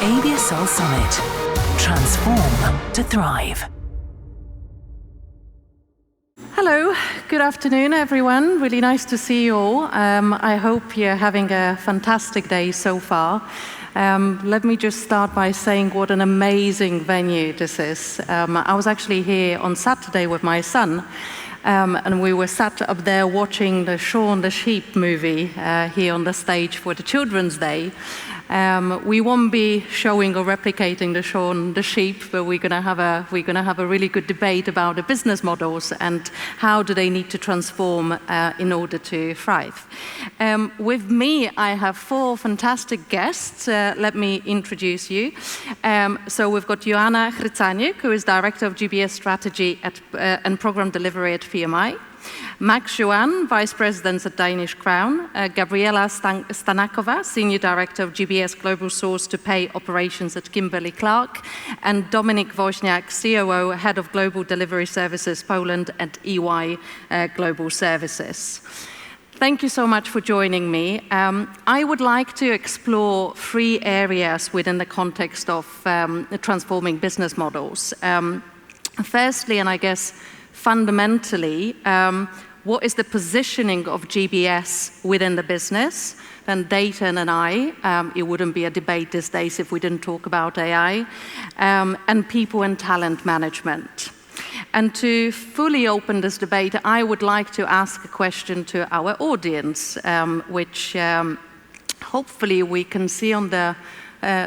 ABSL Summit. Transform to thrive. Hello, good afternoon everyone. Really nice to see you all. I hope you're having a fantastic day so far. Let me just start by saying what an amazing venue this is. I was actually here on Saturday with my son, and we were sat up there watching the Jouan the Sheep movie here on the stage for the Children's Day. We won't be showing or replicating the Jouan the Sheep, but we're going to have a really good debate about the business models and how do they need to transform in order to thrive. With me, I have four fantastic guests. Let me introduce you. So we've got Joanna Hrycaniuk, who is Director of GBS Strategy and Program Delivery at PMI. Jouan, Vice President at Danish Crown, Gabriela Stanakova, Senior Director of GBS Global Source to Pay Operations at Kimberly-Clark, and Dominik Woźniak, COO, Head of Global Delivery Services Poland at EY Global Services. Thank you so much for joining me. I would like to explore three areas within the context of transforming business models. Firstly, and I guess fundamentally, what is the positioning of GBS within the business? Then data and AI, it wouldn't be a debate these days if we didn't talk about AI, and people and talent management. And to fully open this debate, I would like to ask a question to our audience, which hopefully we can see on the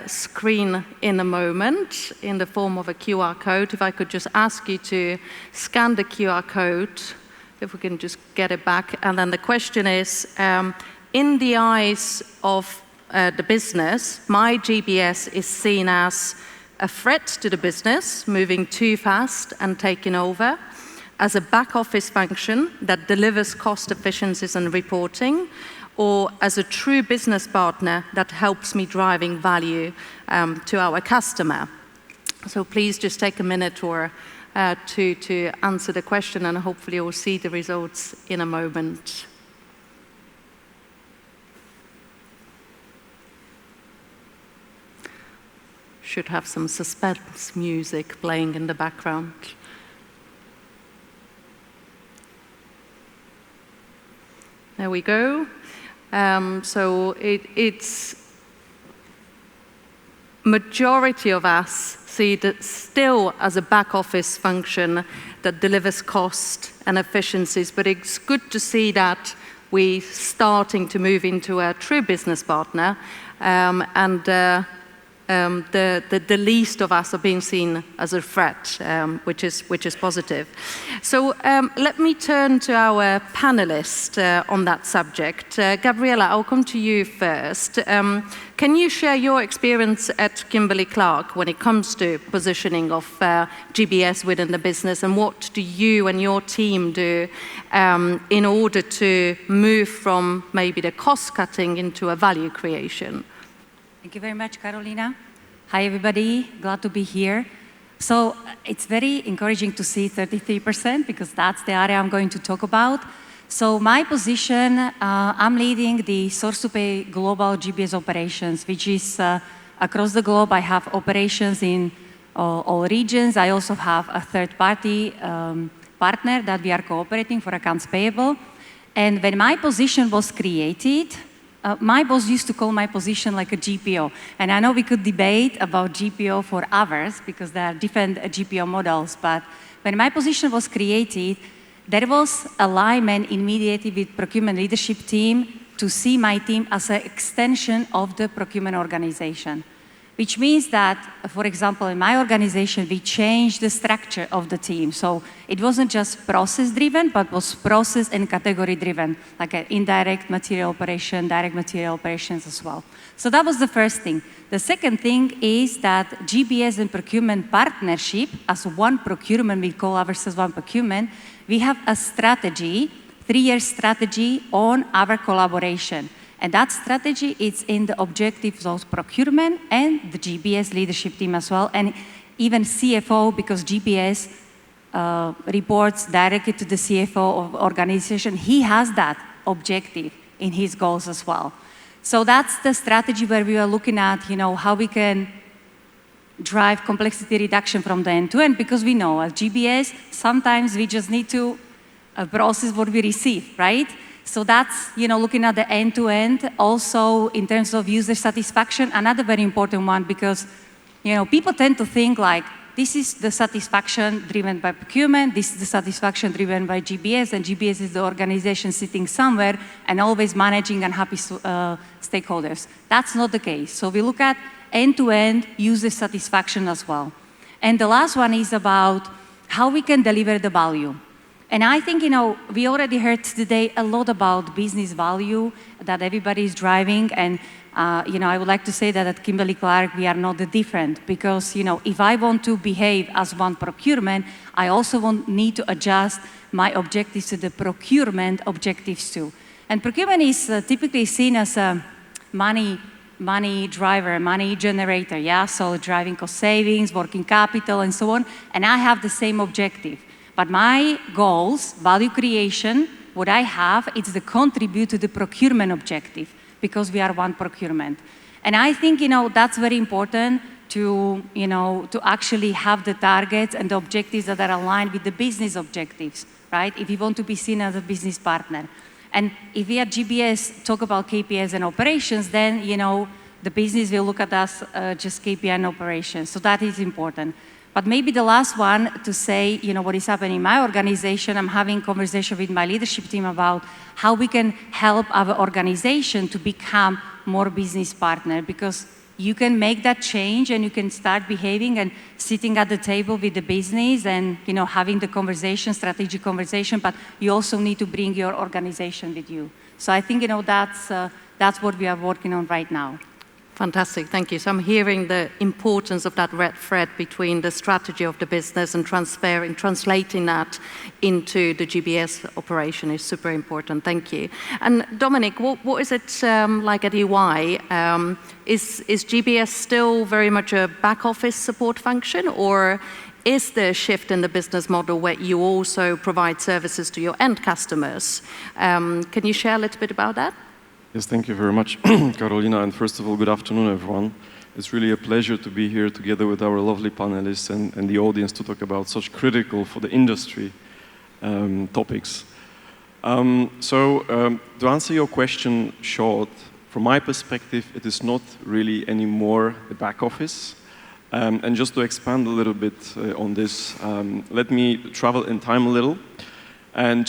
screen in a moment in the form of a QR code. If I could just ask you to scan the QR code, if we can just get it back. And then the question is, in the eyes of the business, my GBS is seen as a threat to the business, moving too fast and taking over, as a back office function that delivers cost efficiencies and reporting, or as a true business partner that helps me driving value to our customer. So please just take a minute or to answer the question, and hopefully you'll see the results in a moment. Should have some suspense music playing in the background. There we go. So it's majority of us see it still as a back office function that delivers cost and efficiencies, but it's good to see that we're starting to move into a true business partner, and the least of us are being seen as a threat, which is positive. So let me turn to our panelist on that subject. Gabriela, I'll come to you first. Can you share your experience at Kimberly-Clark when it comes to positioning of GBS within the business, and what do you and your team do in order to move from maybe the cost cutting into a value creation? Thank you very much, Karolina. Hi, everybody. Glad to be here. So it's very encouraging to see 33%, because that's the area I'm going to talk about. So my position, I'm leading the source-to-pay global GBS operations, which is across the globe. I have operations in all regions. I also have a third-party partner that we are cooperating for accounts payable. And when my position was created, my boss used to call my position like a GPO. And I know we could debate about GPO for hours, because there are different GPO models. But when my position was created, there was alignment immediately with procurement leadership team to see my team as an extension of the procurement organization. Which means that, for example, in my organization, we changed the structure of the team. So it wasn't just process-driven, but was process and category-driven, like an indirect material operation, direct material operations as well. So that was the first thing. The second thing is that GBS and procurement partnership, as one procurement, we call ourselves one procurement, we have a strategy, 3-year strategy on our collaboration. And that strategy is in the objectives of procurement and the GBS leadership team as well, and even CFO, because GBS reports directly to the CFO of organization. He has that objective in his goals as well. So that's the strategy where we are looking at, how we can drive complexity reduction from the end to end, because we know as GBS, sometimes we just need to process what we receive, right? So that's, looking at the end to end. Also, in terms of user satisfaction, another very important one, because, people tend to think like, this is the satisfaction driven by procurement, this is the satisfaction driven by GBS, and GBS is the organization sitting somewhere and always managing unhappy stakeholders. That's not the case. So we look at end-to-end user satisfaction as well. And the last one is about how we can deliver the value. And I think, we already heard today a lot about business value that everybody is driving. And, I would like to say that at Kimberly-Clark, we are not different. Because, if I want to behave as one procurement, I also need to adjust my objectives to the procurement objectives too. And procurement is typically seen as a money driver, money generator, yeah? So driving cost savings, working capital, and so on. And I have the same objective. But my goals, value creation, what I have, it's the contribute to the procurement objective, because we are one procurement. And I think, that's very important to actually have the targets and the objectives that are aligned with the business objectives, right? If you want to be seen as a business partner. And if we at GBS talk about KPIs and operations, then, the business will look at us just KPI and operations. So that is important. But maybe the last one to say, what is happening in my organization, I'm having conversation with my leadership team about how we can help our organization to become more business partner, because you can make that change and you can start behaving and sitting at the table with the business and, having the conversation, strategic conversation, but you also need to bring your organization with you. So I think, that's what we are working on right now. Fantastic, thank you. So I'm hearing the importance of that red thread between the strategy of the business and translating that into the GBS operation is super important, thank you. And Dominik, what is it like at EY? Is GBS still very much a back office support function, or is there a shift in the business model where you also provide services to your end customers? Can you share a little bit about that? Yes, thank you very much, Karolina. And first of all, good afternoon, everyone. It's really a pleasure to be here together with our lovely panelists and the audience to talk about such critical for the industry topics. To answer your question short, from my perspective, it is not really anymore the back office. And just to expand a little bit on this, let me travel in time a little. And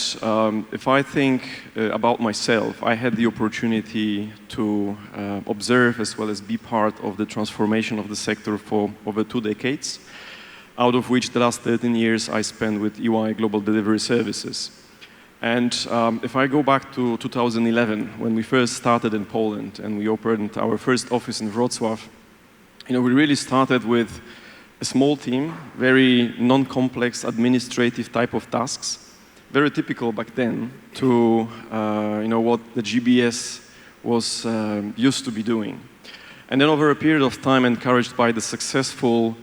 if I think about myself, I had the opportunity to observe as well as be part of the transformation of the sector for over 2 decades, out of which the last 13 years I spent with EY Global Delivery Services. And if I go back to 2011, when we first started in Poland and we opened our first office in Wrocław, we really started with a small team, very non-complex administrative type of tasks, very typical back then to what the GBS was used to be doing. And then over a period of time, encouraged by the successful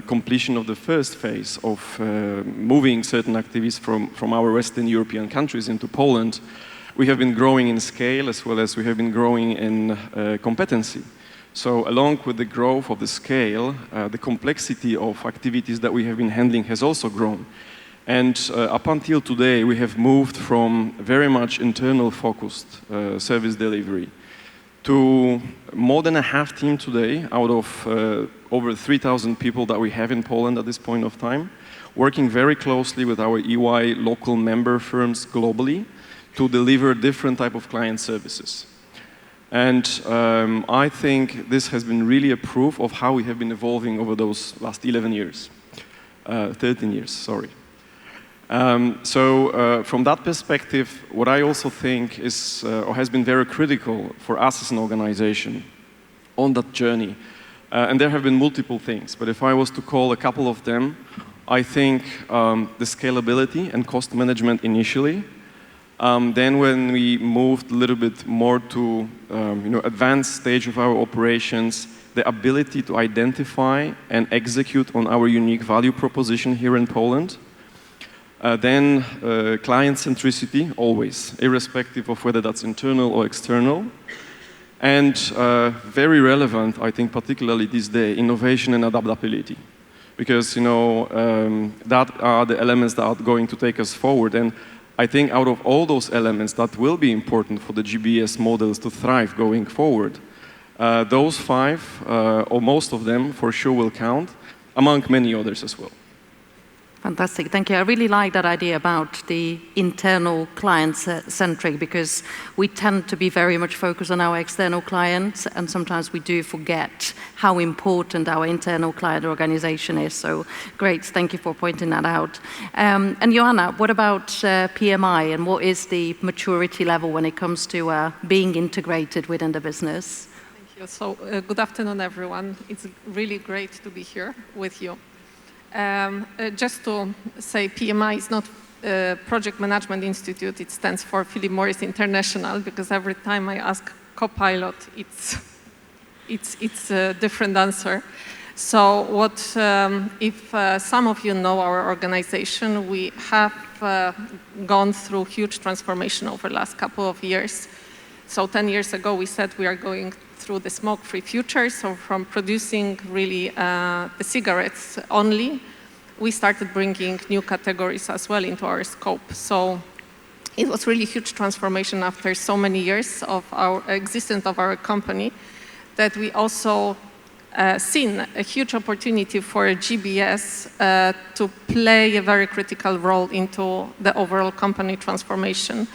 completion of the first phase of moving certain activities from our Western European countries into Poland, we have been growing in scale as well as we have been growing in competency. So along with the growth of the scale, the complexity of activities that we have been handling has also grown. And up until today, we have moved from very much internal focused service delivery to more than a half team today out of over 3,000 people that we have in Poland at this point of time, working very closely with our EY local member firms globally to deliver different type of client services. And I think this has been really a proof of how we have been evolving over those last 13 years, sorry. From that perspective, what I also think is or has been very critical for us as an organization on that journey, and there have been multiple things, but if I was to call a couple of them, I think the scalability and cost management initially. Then when we moved a little bit more to advanced stage of our operations, the ability to identify and execute on our unique value proposition here in Poland. Then client centricity, always, irrespective of whether that's internal or external. And very relevant, I think, particularly this day, innovation and adaptability. Because, that are the elements that are going to take us forward. And I think out of all those elements that will be important for the GBS models to thrive going forward, those 5, or most of them, for sure will count, among many others as well. Fantastic, thank you. I really like that idea about the internal client-centric, because we tend to be very much focused on our external clients, and sometimes we do forget how important our internal client organization is. So great, thank you for pointing that out. And Joanna, what about PMI, and what is the maturity level when it comes to being integrated within the business? Thank you. So good afternoon, everyone. It's really great to be here with you. Just to say, PMI is not Project Management Institute. It stands for Philip Morris International, because every time I ask Copilot, it's a different answer. So if some of you know our organization, we have gone through huge transformation over the last couple of years. So 10 years ago, we said we are going through the smoke-free future. So from producing really the cigarettes only, we started bringing new categories as well into our scope. So it was really huge transformation after so many years of our existence of our company, that we also seen a huge opportunity for GBS to play a very critical role into the overall company transformation.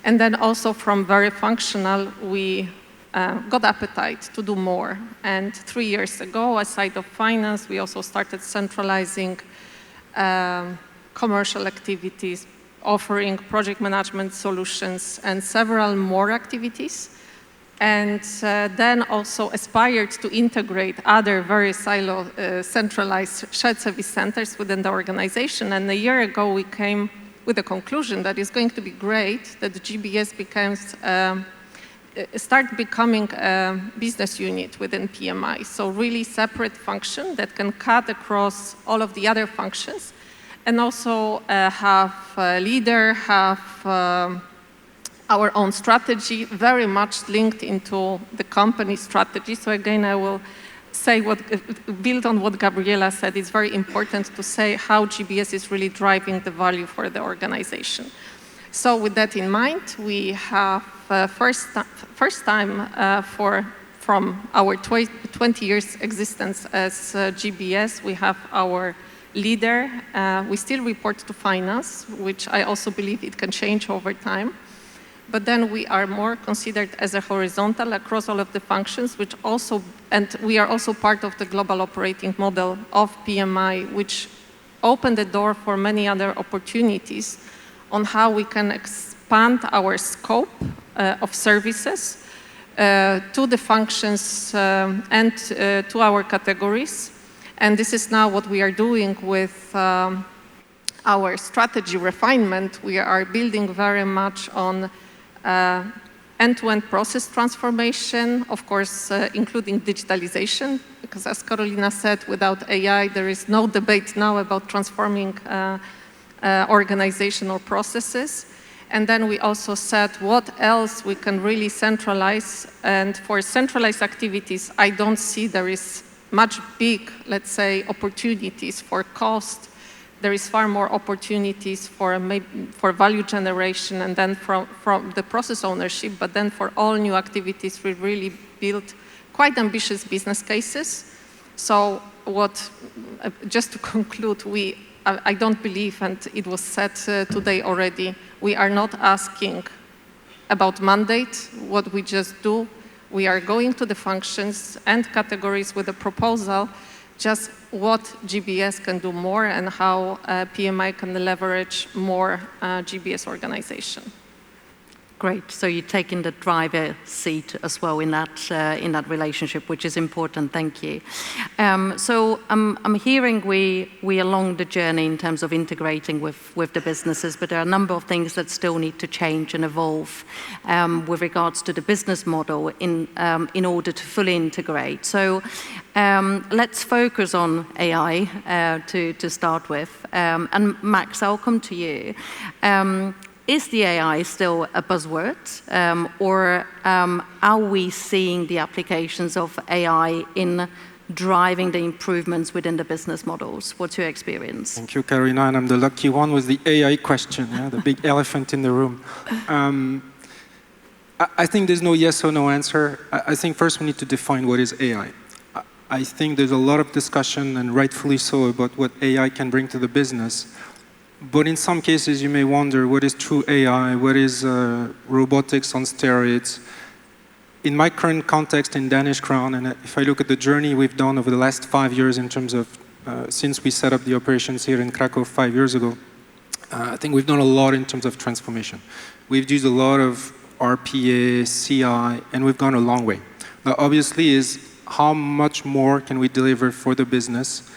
And then also from very functional, we got appetite to do more. And 3 years ago, aside of finance, we also started centralizing commercial activities, offering project management solutions, and several more activities. And then also aspired to integrate other very centralized shared service centers within the organization. And a year ago, we came with the conclusion that it's going to be great that the GBS start becoming a business unit within PMI. So really separate function that can cut across all of the other functions, and also have a leader, have our own strategy, very much linked into the company strategy. So again, I will say build on what Gabriela said. It's very important to say how GBS is really driving the value for the organization. So with that in mind, we have first time from our 20 years existence as GBS, we have our leader. We still report to finance, which I also believe it can change over time. But then we are more considered as a horizontal across all of the functions, and we are also part of the global operating model of PMI, which opened the door for many other opportunities on how we can expand our scope of services to the functions and to our categories. And this is now what we are doing with our strategy refinement. We are building very much on end-to-end process transformation, of course, including digitalization, because as Karolina said, without AI, there is no debate now about transforming organizational processes. And then we also said what else we can really centralize. And for centralized activities, I don't see there is much big, let's say, opportunities for cost. There is far more opportunities for value generation, and then from the process ownership. But then for all new activities, we really built quite ambitious business cases. So just to conclude, I don't believe, and it was said today already, we are not asking about mandate, what we just do. We are going to the functions and categories with a proposal, just what GBS can do more and how PMI can leverage more GBS organization. Great. So you're taking the driver seat as well in that relationship, which is important. Thank you. So I'm hearing we along the journey in terms of integrating with the businesses, but there are a number of things that still need to change and evolve with regards to the business model in order to fully integrate. So let's focus on AI to start with. And Max, I'll come to you. is the AI still a buzzword, or are we seeing the applications of AI in driving the improvements within the business models? What's your experience? Thank you, Karolina, and I'm the lucky one with the AI question, yeah, the big elephant in the room. I think there's no yes or no answer. I think first we need to define what is AI. I think there's a lot of discussion, and rightfully so, about what AI can bring to the business. But in some cases, you may wonder, what is true AI? What is robotics on steroids? In my current context in Danish crown, and if I look at the journey we've done over the last 5 years in terms of, since we set up the operations here in Krakow 5 years ago, I think we've done a lot in terms of transformation. We've used a lot of RPA, CI, and we've gone a long way. Now, obviously, is how much more can we deliver for the business?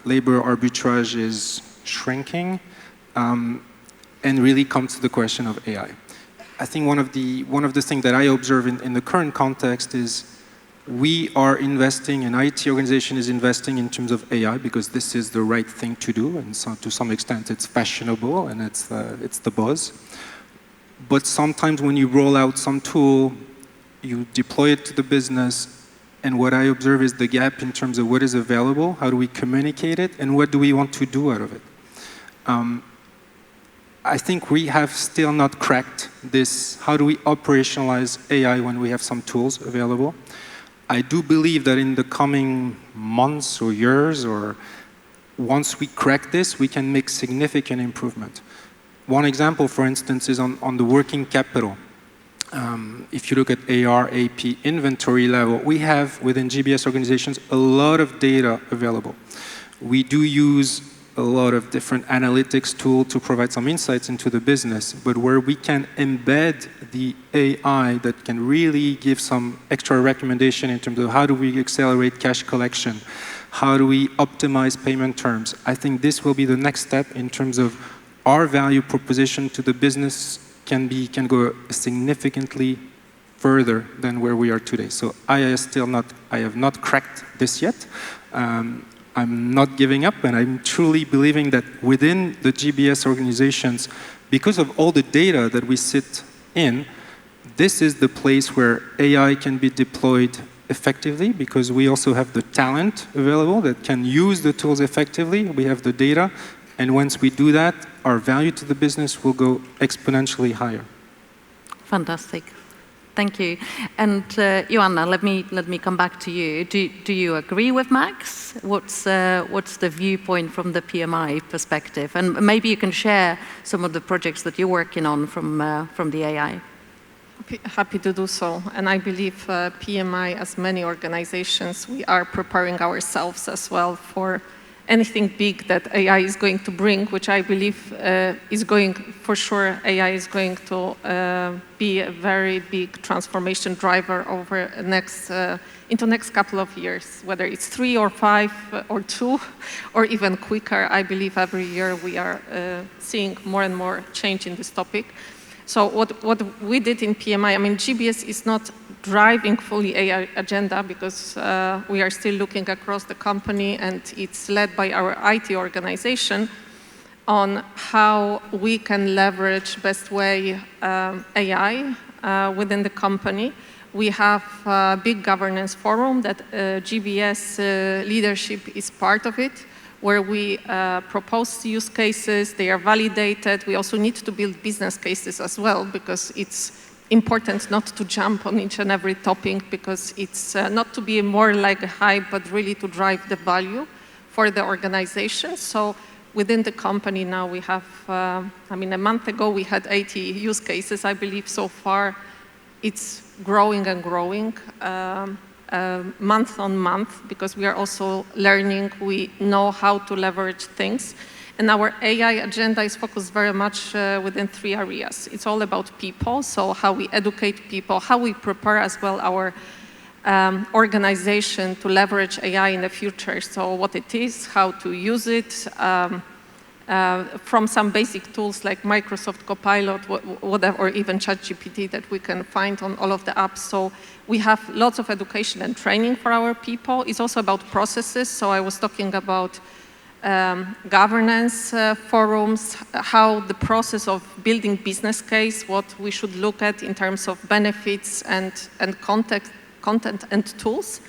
Labor arbitrage is shrinking, and really comes to the question of AI. I think one of the things that I observe in the current context is we are investing, an IT organization is investing in terms of AI because this is the right thing to do, and so to some extent it's fashionable and it's the buzz. But sometimes when you roll out some tool, you deploy it to the business, and what I observe is the gap in terms of what is available, how do we communicate it, and what do we want to do out of it. I think we have still not cracked this, how do we operationalize AI when we have some tools available. I do believe that in the coming months or years, or once we crack this, we can make significant improvement. One example, for instance, is on the working capital. If you look at AR, AP, inventory level, we have within GBS organizations a lot of data available. We do use a lot of different analytics tools to provide some insights into the business, but where we can embed the AI that can really give some extra recommendation in terms of how do we accelerate cash collection, how do we optimize payment terms. I think this will be the next step in terms of our value proposition to the business can go significantly further than where we are today. So I have not cracked this yet. I'm not giving up, and I'm truly believing that within the GBS organizations, because of all the data that we sit in, this is the place where AI can be deployed effectively, because we also have the talent available that can use the tools effectively. We have the data, and once we do that, our value to the business will go exponentially higher. Fantastic. Thank you. And Joanna, let me come back to you. Do you agree with Max? What's the viewpoint from the PMI perspective? And maybe you can share some of the projects that you're working on from the AI. Happy to do so. And I believe PMI, as many organizations, we are preparing ourselves as well for anything big that AI is going to bring, which I believe is going, for sure, AI is going to be a very big transformation driver over into next couple of years, whether it's 3 or 5 or 2 or even quicker. I believe every year we are seeing more and more change in this topic. So what we did in PMI, I mean, GBS is not driving fully AI agenda because we are still looking across the company, and it's led by our IT organization on how we can leverage best way AI within the company. We have a big governance forum that GBS leadership is part of it, where we propose use cases, they are validated. We also need to build business cases as well, because it's important not to jump on each and every topic, because it's not to be more like a hype, but really to drive the value for the organization. So within the company now we have, I mean, a month ago we had 80 use cases. I believe so far it's growing and growing month on month, because we are also learning. We know how to leverage things. And our AI agenda is focused very much within 3 areas. It's all about people, so how we educate people, how we prepare as well our organization to leverage AI in the future. So what it is, how to use it, from some basic tools like Microsoft Copilot, whatever, or even ChatGPT that we can find on all of the apps. So we have lots of education and training for our people. It's also about processes. So I was talking about governance forums, how the process of building business case, what we should look at in terms of benefits and content and tools.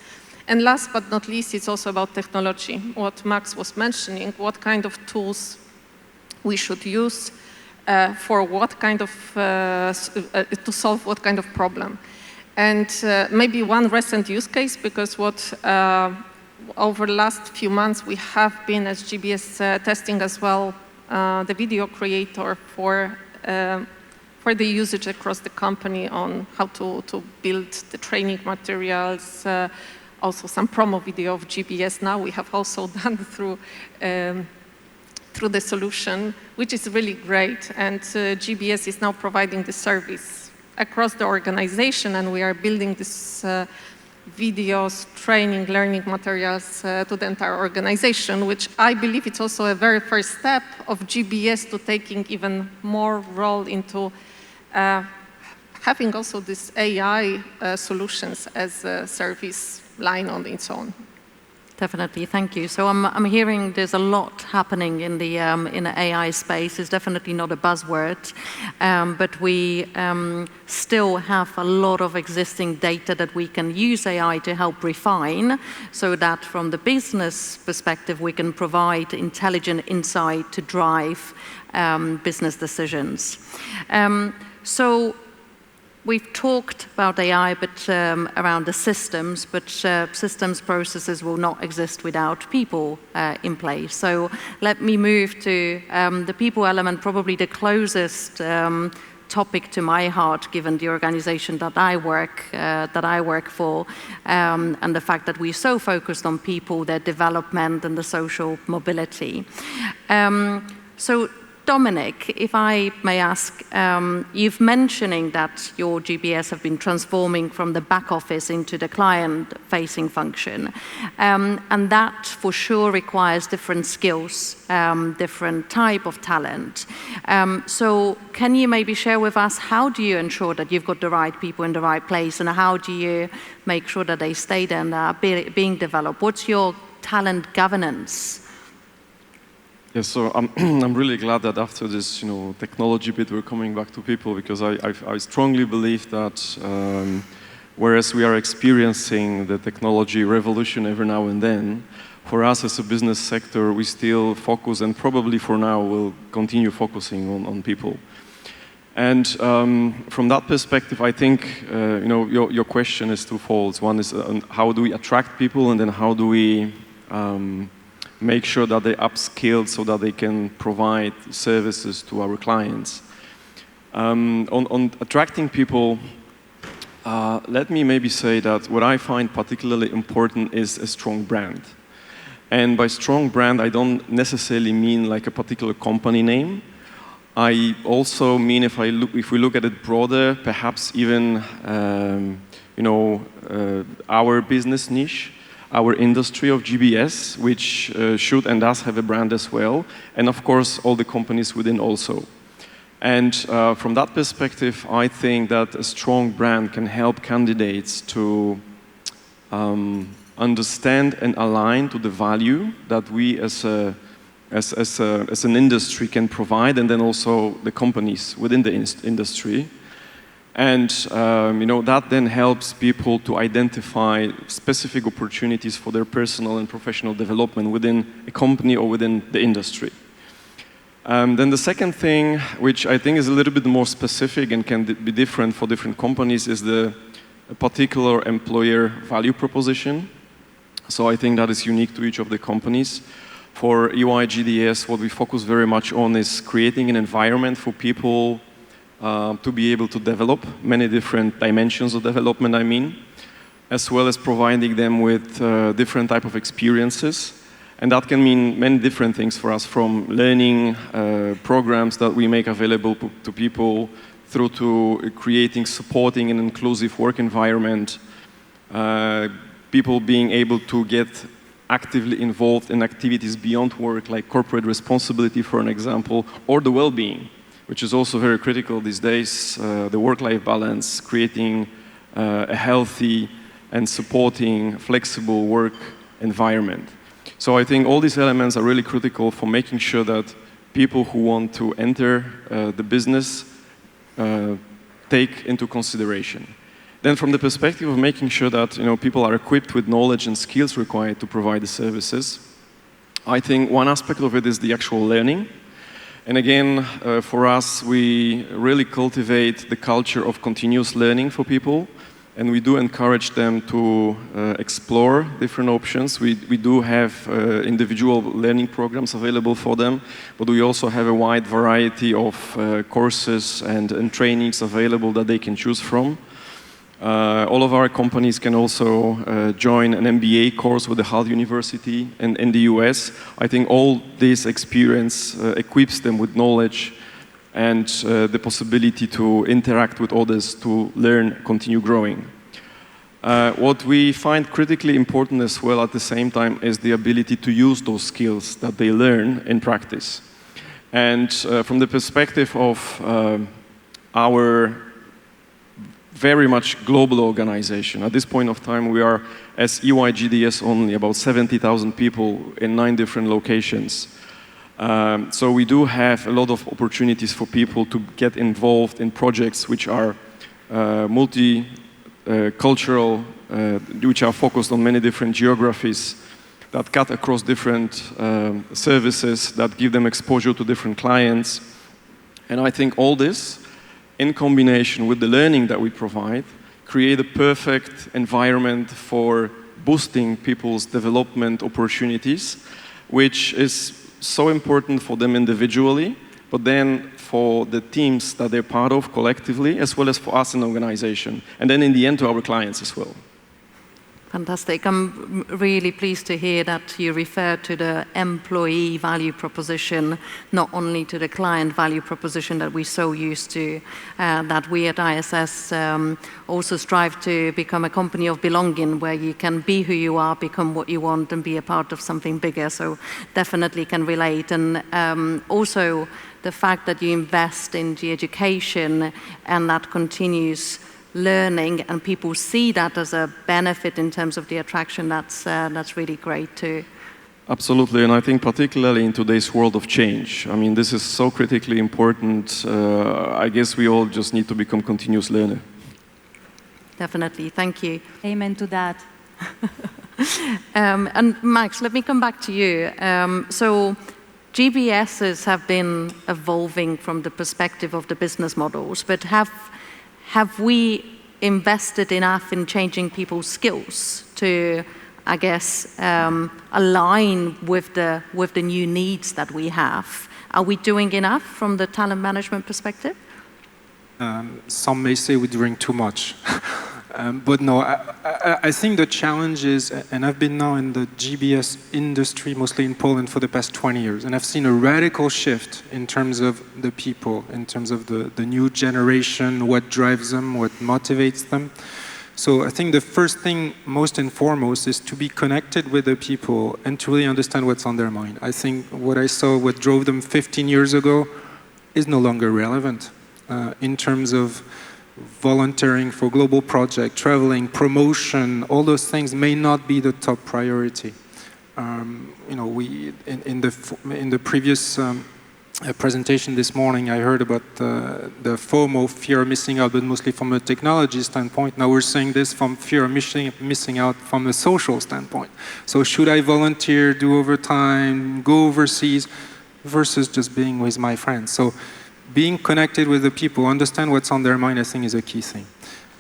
And last but not least, it's also about technology, what Max was mentioning, what kind of tools we should use for what kind of, to solve what kind of problem. And maybe one recent use case, because what over the last few months we have been as GBS testing as well the video creator for the usage across the company on how to build the training materials, also some promo video of GBS now we have also done through the solution, which is really great. And GBS is now providing the service across the organization, and we are building this videos, training, learning materials to the entire organization, which I believe it's also a very first step of GBS to taking even more role into having also this AI solutions as a service line on its own. Definitely, thank you. So I'm hearing there's a lot happening in the AI space. It's definitely not a buzzword, but we still have a lot of existing data that we can use AI to help refine, so that from the business perspective we can provide intelligent insight to drive business decisions. So we've talked about AI, but around the systems, but systems processes will not exist without people in place. So let me move to the people element, probably the closest topic to my heart, given the organization that I work for, and the fact that we're so focused on people, their development, and the social mobility. So Dominik, if I may ask, you've mentioning that your GBS have been transforming from the back office into the client-facing function, and that for sure requires different skills, different type of talent. So can you maybe share with us, how do you ensure that you've got the right people in the right place, and how do you make sure that they stay there and are being developed? What's your talent governance? Yeah, so I'm really glad that after this, technology bit, we're coming back to people, because I strongly believe that whereas we are experiencing the technology revolution every now and then, for us as a business sector, we still focus, and probably for now will continue focusing on people. And from that perspective, I think your question is twofold. One is how do we attract people, and then how do we make sure that they upskilled so that they can provide services to our clients. On attracting people, let me maybe say that what I find particularly important is a strong brand. And by strong brand, I don't necessarily mean like a particular company name. I also mean, if we look at it broader, perhaps even our business niche, our industry of GBS, which should and does have a brand as well, and of course all the companies within also. And from that perspective, I think that a strong brand can help candidates to understand and align to the value that we as an industry can provide, and then also the companies within the industry. And that then helps people to identify specific opportunities for their personal and professional development within a company or within the industry. Then the second thing, which I think is a little bit more specific and can be different for different companies, is the particular employer value proposition. So I think that is unique to each of the companies. For EY GDS, what we focus very much on is creating an environment for people to be able to develop many different dimensions of development, as well as providing them with different type of experiences. And that can mean many different things for us, from learning programs that we make available to people, through to creating, supporting an inclusive work environment, people being able to get actively involved in activities beyond work, like corporate responsibility, for an example, or the well-being, which is also very critical these days, the work-life balance, creating a healthy and supporting flexible work environment. So I think all these elements are really critical for making sure that people who want to enter the business take into consideration. Then from the perspective of making sure that people are equipped with knowledge and skills required to provide the services, I think one aspect of it is the actual learning. And again, for us, we really cultivate the culture of continuous learning for people. And we do encourage them to explore different options. We do have individual learning programs available for them, but we also have a wide variety of courses and trainings available that they can choose from. All of our companies can also join an MBA course with the Whilde University in the US. I think all this experience equips them with knowledge and the possibility to interact with others, to learn, continue growing. What we find critically important as well at the same time is the ability to use those skills that they learn in practice. And from the perspective of our very much global organization, at this point of time we are, as EYGDS only, about 70,000 people in 9 different locations. So we do have a lot of opportunities for people to get involved in projects which are multi-cultural, which are focused on many different geographies, that cut across different services, that give them exposure to different clients. And I think all this, in combination with the learning that we provide, create a perfect environment for boosting people's development opportunities, which is so important for them individually, but then for the teams that they're part of collectively, as well as for us in the organization, and then in the end to our clients as well. Fantastic. I'm really pleased to hear that you refer to the employee value proposition, not only to the client value proposition that we're so used to, that we at ISS also strive to become a company of belonging, where you can be who you are, become what you want, and be a part of something bigger. So definitely can relate. And also the fact that you invest in the education and that continues learning, and people see that as a benefit in terms of the attraction, that's really great too. Absolutely, and I think particularly in today's world of change, I mean, this is so critically important. I guess we all just need to become continuous learner. Definitely, thank you. Amen to that. And Max, let me come back to you. So GBSs have been evolving from the perspective of the business models, but have we invested enough in changing people's skills to, I guess, align with the new needs that we have? Are we doing enough from the talent management perspective? Some may say we're doing too much. But no, I think the challenge is, and I've been now in the GBS industry, mostly in Poland, for the past 20 years, and I've seen a radical shift in terms of the people, in terms of the new generation, what drives them, what motivates them. So I think the first thing, most and foremost, is to be connected with the people and to really understand what's on their mind. I think what I saw, what drove them 15 years ago, is no longer relevant in terms of volunteering for global project, traveling, promotion. All those things may not be the top priority. We in the previous presentation this morning, I heard about the FOMO, fear of missing out, but mostly from a technology standpoint. Now we're saying this from fear of missing out from a social standpoint. So should I volunteer, do overtime, go overseas, versus just being with my friends? So being connected with the people, understand what's on their mind, I think is a key thing.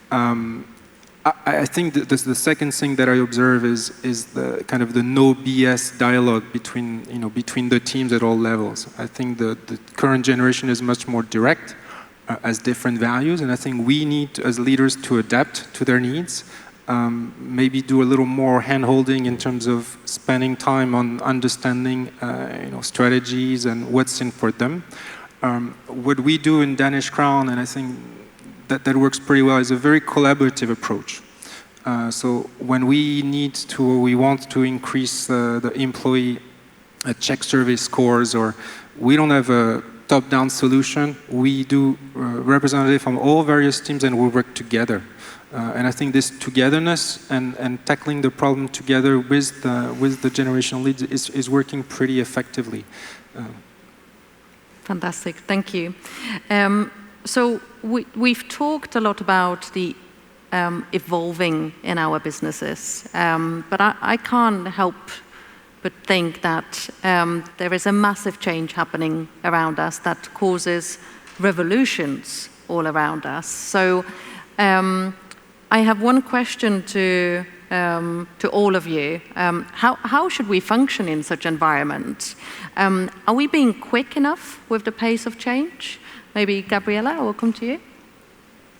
I think that the second thing that I observe is the kind of the no BS dialogue between the teams at all levels. I think the current generation is much more direct, has different values, and I think we need as leaders to adapt to their needs. Maybe do a little more hand-holding in terms of spending time on understanding strategies and what's in for them. What we do in Danish Crown, and I think that works pretty well, is a very collaborative approach. So when we want to increase the employee check survey scores, or we don't have a top-down solution. We do representative from all various teams, and we work together. And I think this togetherness and tackling the problem together with the generational leads is working pretty effectively. Fantastic, thank you. So we've talked a lot about the evolving in our businesses, but I can't help but think that there is a massive change happening around us that causes revolutions all around us. So I have one question to all of you. How should we function in such environment? Are we being quick enough with the pace of change? Maybe Gabriela, I will come to you.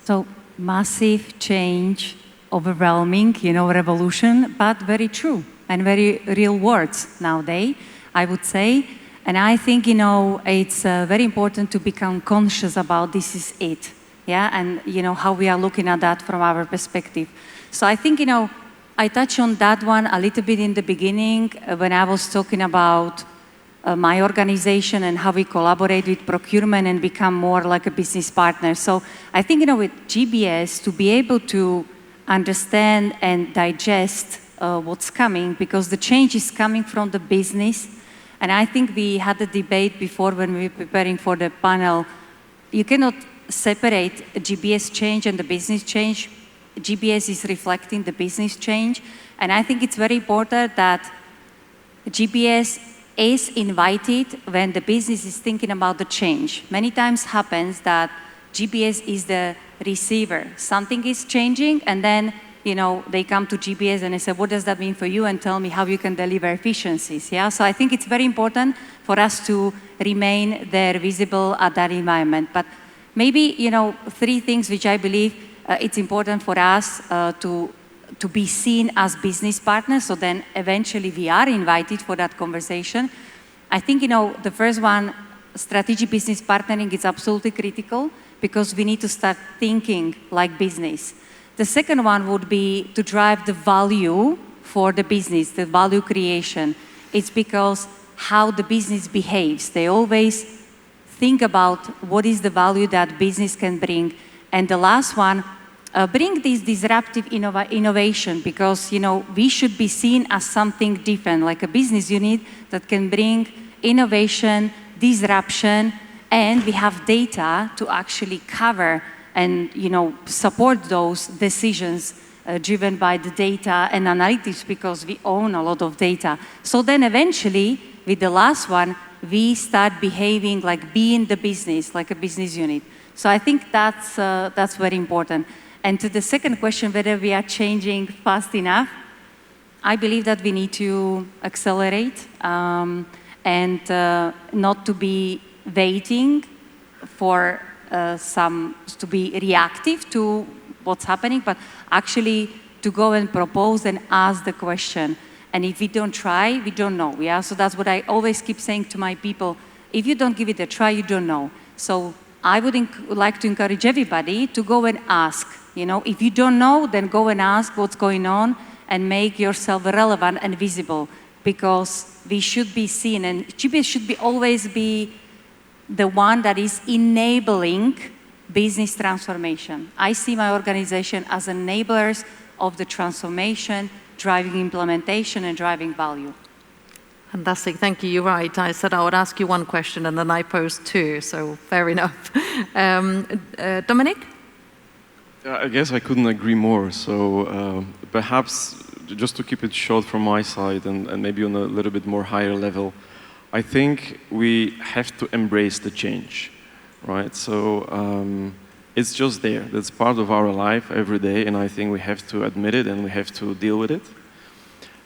So massive change, overwhelming, revolution, but very true and very real words nowadays, I would say. And I think, it's very important to become conscious about this is it. Yeah, and how we are looking at that from our perspective. So I think, I touched on that one a little bit in the beginning when I was talking about my organization and how we collaborate with procurement and become more like a business partner. So I think, with GBS, to be able to understand and digest what's coming, because the change is coming from the business. And I think we had a debate before when we were preparing for the panel. You cannot separate GBS change and the business change. GBS is reflecting the business change. And I think it's very important that GBS is invited when the business is thinking about the change. Many times happens that GBS is the receiver. Something is changing, and then they come to GBS and they say, what does that mean for you? And tell me how you can deliver efficiencies. Yeah? So I think it's very important for us to remain there visible at that environment. But maybe, 3 things which I believe it's important for us to be seen as business partners, so then eventually we are invited for that conversation. I think, the first one, strategic business partnering is absolutely critical because we need to start thinking like business. The second one would be to drive the value for the business, the value creation. It's because how the business behaves. They always think about what is the value that business can bring. And the last one, bring this disruptive innovation, because we should be seen as something different, like a business unit that can bring innovation, disruption, and we have data to actually cover and support those decisions driven by the data and analytics, because we own a lot of data. So then eventually, with the last one, we start behaving like being the business, like a business unit. So I think that's very important. And to the second question, whether we are changing fast enough, I believe that we need to accelerate and not to be waiting for to be reactive to what's happening, but actually to go and propose and ask the question. And if we don't try, we don't know. Yeah? So that's what I always keep saying to my people. If you don't give it a try, you don't know. So I would like to encourage everybody to go and ask. If you don't know, then go and ask what's going on and make yourself relevant and visible, because we should be seen, and GBS should always be the one that is enabling business transformation. I see my organization as enablers of the transformation, driving implementation and driving value. Fantastic, thank you. You're right. I said I would ask you one question and then I posed 2, so fair enough. Dominik? I guess I couldn't agree more. So perhaps just to keep it short from my side and maybe on a little bit more higher level, I think we have to embrace the change, right? So it's just there. That's part of our life every day, and I think we have to admit it and we have to deal with it.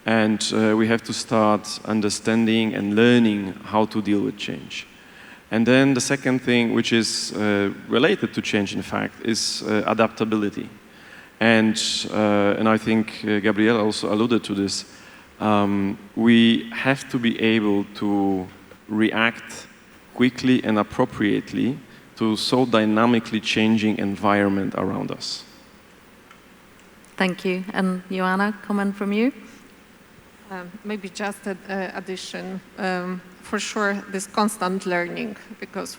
And we have to start understanding and learning how to deal with change. And then the second thing, which is related to change, in fact, is adaptability. And I think Gabriela also alluded to this. We have to be able to react quickly and appropriately to so dynamically changing environment around us. Thank you. And Joanna, comment from you? Maybe just an addition. For sure, this constant learning, because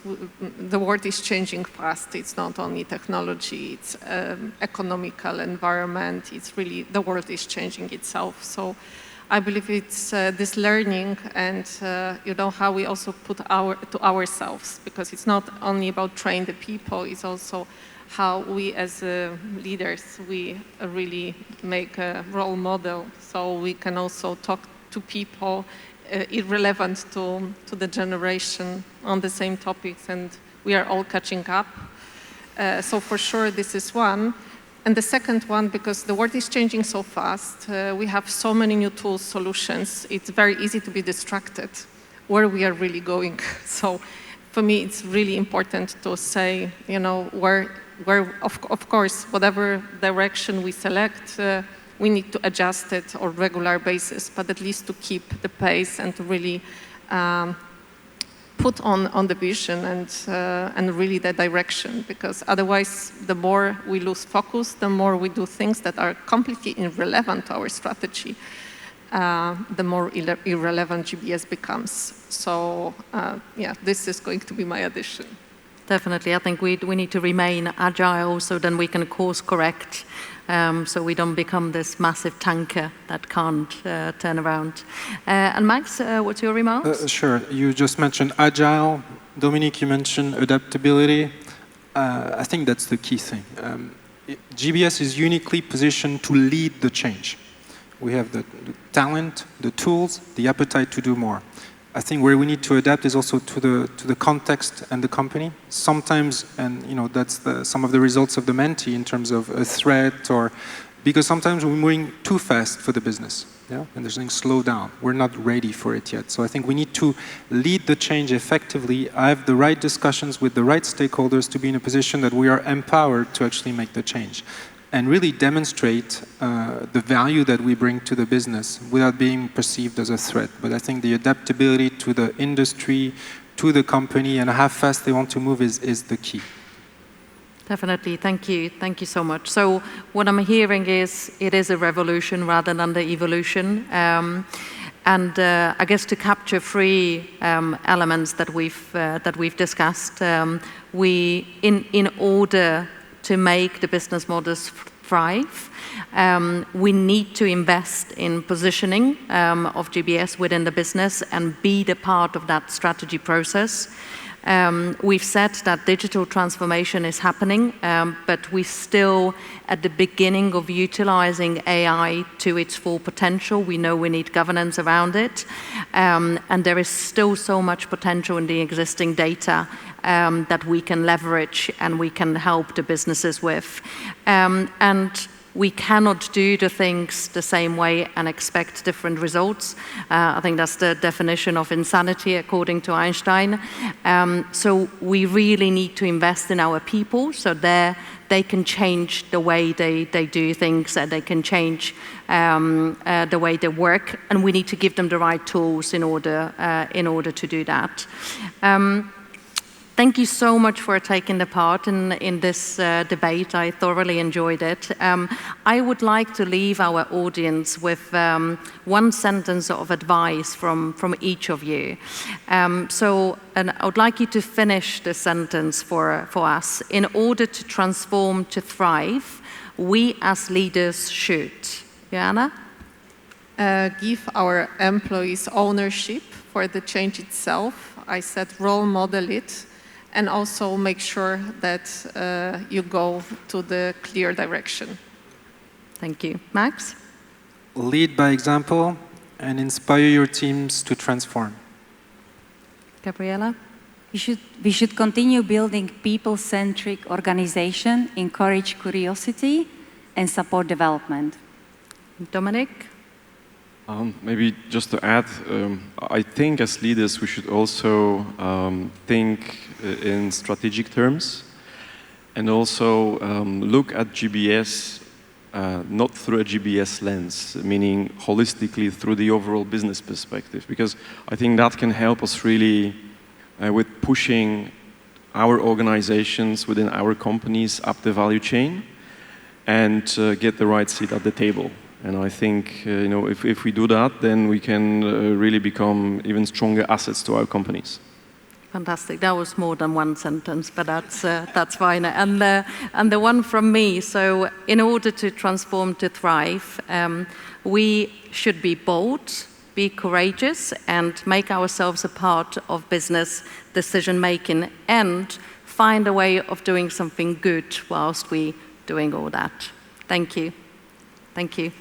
the world is changing fast. It's not only technology, it's economical environment. It's really, the world is changing itself. So I believe it's this learning and, how we also put to ourselves, because it's not only about train the people, it's also how we as leaders, we really make a role model, so we can also talk to people irrelevant to the generation on the same topics, and we are all catching up. So for sure, this is one. And the second one, because the world is changing so fast, we have so many new tools, solutions, it's very easy to be distracted where we are really going. So for me, it's really important to say, where of course, whatever direction we select, we need to adjust it on a regular basis, but at least to keep the pace and to really put on the vision and really the direction, because otherwise, the more we lose focus, the more we do things that are completely irrelevant to our strategy, the more irrelevant GBS becomes. So, this is going to be my addition. Definitely, I think we need to remain agile so then we can course correct, so we don't become this massive tanker that can't turn around. And Max, what's your remarks? Sure, you just mentioned agile. Dominik, you mentioned adaptability. I think that's the key thing. GBS is uniquely positioned to lead the change. We have the talent, the tools, the appetite to do more. I think where we need to adapt is also to the context and the company. Sometimes, and that's some of the results of the Menti in terms of a threat, or because sometimes we're moving too fast for the business, and there's something slow down. We're not ready for it yet. So I think we need to lead the change effectively, have the right discussions with the right stakeholders to be in a position that we are empowered to actually make the change, and really demonstrate the value that we bring to the business without being perceived as a threat. But I think the adaptability to the industry, to the company, and how fast they want to move is the key. Definitely, thank you so much. So what I'm hearing is it is a revolution rather than the evolution. And I guess to capture three elements that we've discussed, in order to make the business models thrive, we need to invest in positioning of GBS within the business and be the part of that strategy process. We've said that digital transformation is happening, but we're still at the beginning of utilizing AI to its full potential. We know we need governance around it, and there is still so much potential in the existing data that we can leverage and we can help the businesses with. And we cannot do the things the same way and expect different results. I think that's the definition of insanity, according to Einstein. So we really need to invest in our people so they can change the way they do things, they can change the way they work, and we need to give them the right tools in order to do that. Thank you so much for taking the part in this debate. I thoroughly enjoyed it. I would like to leave our audience with one sentence of advice from each of you. And I would like you to finish the sentence for us. In order to transform to thrive, we as leaders should. Joanna? Give our employees ownership for the change itself. I said role model it. And also make sure that you go to the clear direction. Thank you. Max? Lead by example and inspire your teams to transform. Gabriela? We should continue building people-centric organization, encourage curiosity, and support development. Dominik? Maybe just to add, I think as leaders we should also think in strategic terms and also look at GBS not through a GBS lens, meaning holistically through the overall business perspective, because I think that can help us really with pushing our organizations within our companies up the value chain and get the right seat at the table. And I think if we do that, then we can really become even stronger assets to our companies. Fantastic. That was more than one sentence, but that's fine. And the one from me. So, in order to transform to thrive, we should be bold, be courageous, and make ourselves a part of business decision making, and find a way of doing something good whilst we doing all that. Thank you. Thank you.